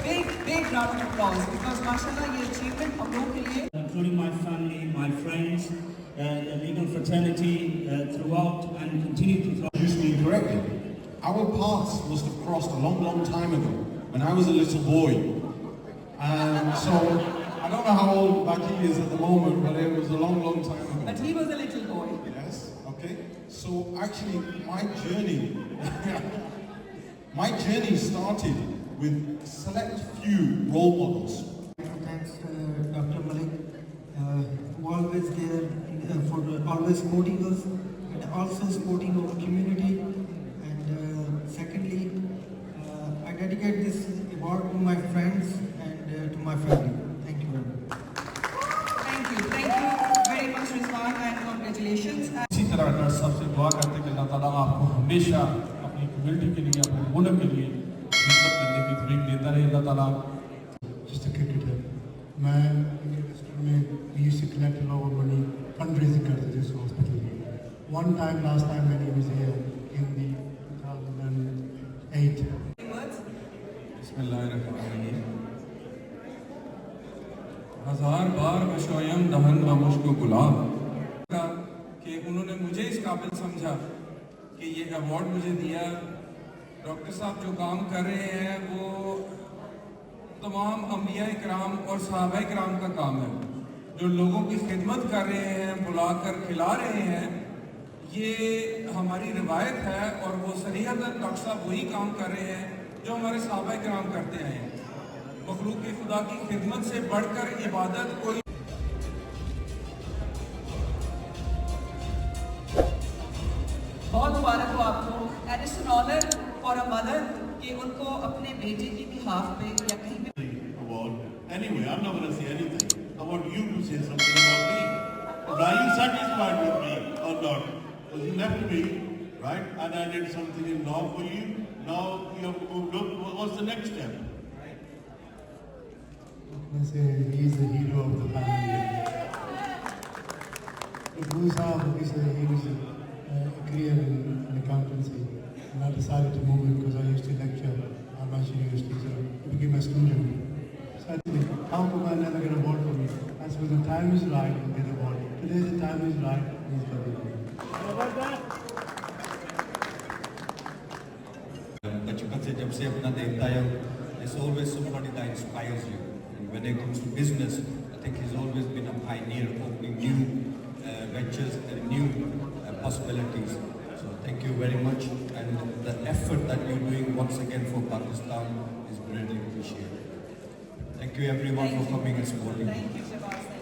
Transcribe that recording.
big round of applause because mashallah ye achievement hum log ke liye, including my family, my friends, the legal fraternity throughout and continue to thrive. Use me correctly. Our paths must have crossed a long time ago when I was a little boy. So I don't know how old Baki is at the moment, but it was a long time ago. but he was a little boy. Yes, okay. So actually my journey started with select few role models. Thanks Dr. Malik, who always there for always supporting us and also supporting our community. And secondly, I dedicate this award to my friends and to my family. Thank you very much. Thank you very much Rizwan and congratulations. इसी तरह doctor साहब से दुआ करते हैं कि अल्लाह ताला आपको हमेशा अपनी कम्युनिटी के लिए, अपने मुल्क के लिए खिदमत करने की तौफीक देता रहे अल्लाह ताला। Just a quick tip. मैं यूनिवर्सिटी में we used to collect a lot of money fundraising करते थे इस hospital में. One time, last time when he was here in the 2008. बिस्मिल्लाहिर्रहमानिर्रहीम। हजार बार बशोयम दहन व मुश्को गुलाब कि उन्होंने मुझे इस काबिल समझा कि ये अवार्ड मुझे दिया। डॉक्टर साहब जो काम कर रहे हैं वो तमाम अंबिया इकराम और सहाबा इकराम का काम है, जो लोगों की खिदमत कर रहे हैं, बुलाकर खिला रहे हैं, ये हमारी रिवायत है। और वो सरीहतन डॉक्टर साहब वही काम कर रहे हैं जो हमारे सहाबा इकराम करते आए हैं। मखलूक की खुदा की खिदमत से बढ़कर इबादत कोई बहुत मुबारक हो आपको and it's an honour for a mother कि उनको अपने बेटे की बिहाफ पे या कहीं पे award. Anyway, I'm not going to say anything. I want you to say something about me. Are you satisfied with me or not? Because you left me, right? And I did something in law for you. Now you have moved up. What's the next step? I say he's the hero of the family. Guru Sahib, he was a career in accountancy, and I decided to move it because I used to lecture at Manchester University, so he became a student. So I think, how come I never get a award for me? I said, when the time is right, I'll get a award. Today the time is right, he's got it. बचपन से जब से अपना देखता है, there's always somebody that inspires you. And when it comes to business, I think he's always been a pioneer, opening new ventures and new possibilities. So thank you very much, and the effort that you're doing once again for Pakistan is greatly appreciated. Thank you everyone for coming and supporting. Thank you Shabazz.